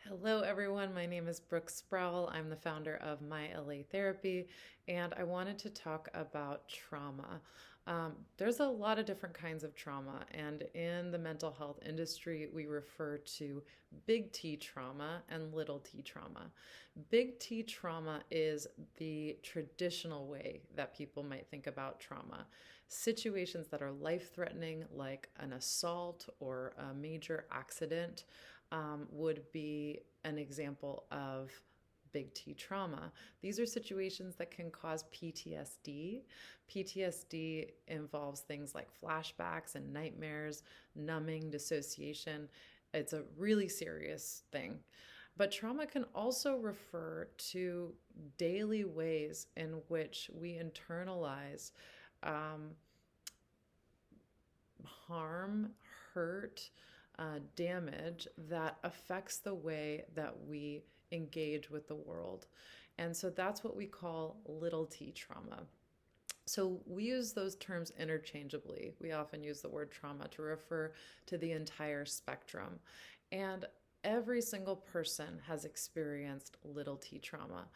Hello, everyone. My name is Brooke Sproul. I'm the founder of My LA Therapy, and I wanted to talk about trauma. There's a lot of different kinds of trauma, and in the mental health industry, we refer to big T trauma and little t trauma. Big T trauma is the traditional way that people might think about trauma. Situations that are life threatening, like an assault or a major accident, would be an example of big T trauma. These are situations that can cause PTSD. PTSD involves things like flashbacks and nightmares, numbing, dissociation. It's a really serious thing. But trauma can also refer to daily ways in which we internalize um, harm, hurt, damage that affects the way that we engage with the world. And so that's what we call little t trauma. So we use those terms interchangeably. We often use the word trauma to refer to the entire spectrum. And every single person has experienced little t trauma.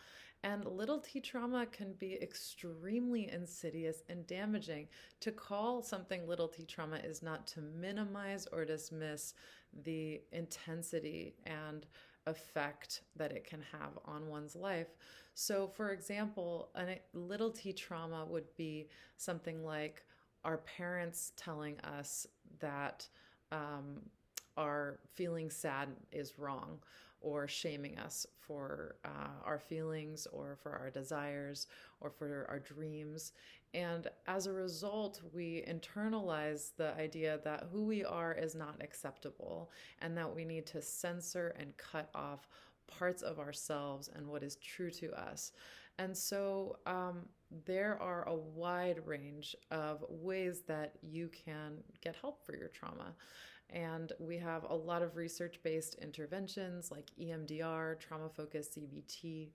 And little t trauma can be extremely insidious and damaging. To call something little t trauma is not to minimize or dismiss the intensity and effect that it can have on one's life. So, for example, a little t trauma would be something like our parents telling us that um, our feeling sad is wrong, or shaming us for our feelings or for our desires or for our dreams. And as a result, we internalize the idea that who we are is not acceptable and that we need to censor and cut off parts of ourselves and what is true to us. And so there are a wide range of ways that you can get help for your trauma. And we have a lot of research based interventions like EMDR, trauma focused CBT,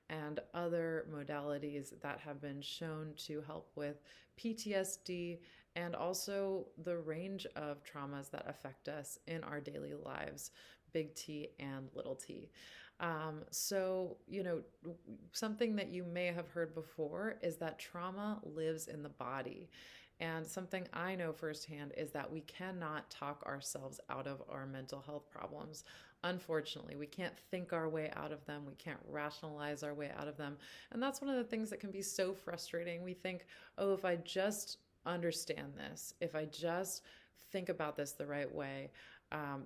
and other modalities that have been shown to help with PTSD and also the range of traumas that affect us in our daily lives, big T and little t. Something that you may have heard before is that trauma lives in the body. And something I know firsthand is that we cannot talk ourselves out of our mental health problems. Unfortunately, we can't think our way out of them. We can't rationalize our way out of them. And that's one of the things that can be so frustrating. We think, oh, if I just understand this, if I just think about this the right way,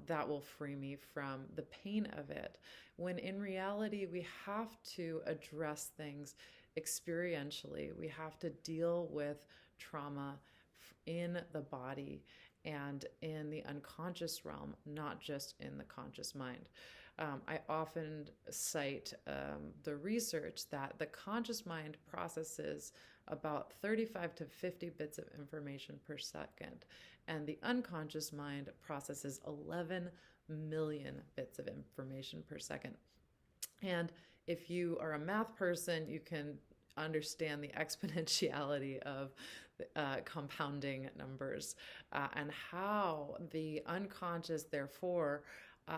that will free me from the pain of it. When in reality, we have to address things experientially. We have to deal with trauma in the body and in the unconscious realm, not just in the conscious mind. I often cite the research that the conscious mind processes about 35 to 50 bits of information per second, and the unconscious mind processes 11 million bits of information per second. And if you are a math person, you can understand the exponentiality of compounding numbers and how the unconscious, therefore,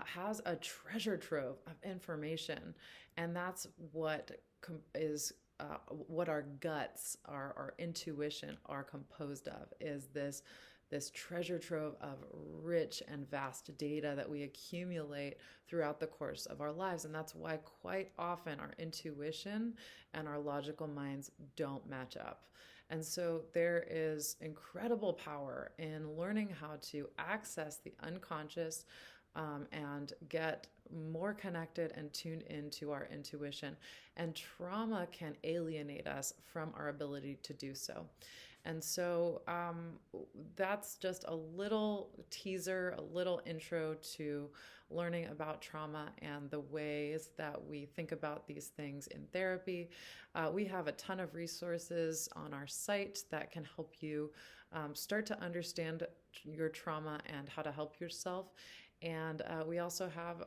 has a treasure trove of information. And that's is what our guts, our intuition are composed of, is this treasure trove of rich and vast data that we accumulate throughout the course of our lives. And that's why quite often our intuition and our logical minds don't match up. And so there is incredible power in learning how to access the unconscious and get more connected and tuned into our intuition. And trauma can alienate us from our ability to do so. And so that's just a little teaser, a little intro to learning about trauma and the ways that we think about these things in therapy. We have a ton of resources on our site that can help you start to understand your trauma and how to help yourself. And we also have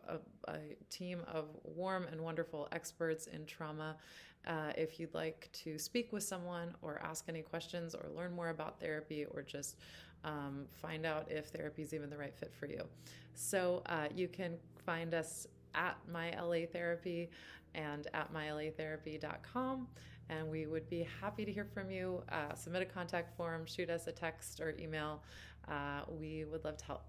a team of warm and wonderful experts in trauma. If you'd like to speak with someone or ask any questions or learn more about therapy or just find out if therapy is even the right fit for you. So you can find us at My LA Therapy and at mylatherapy.com. And we would be happy to hear from you. Submit a contact form, shoot us a text or email. We would love to help.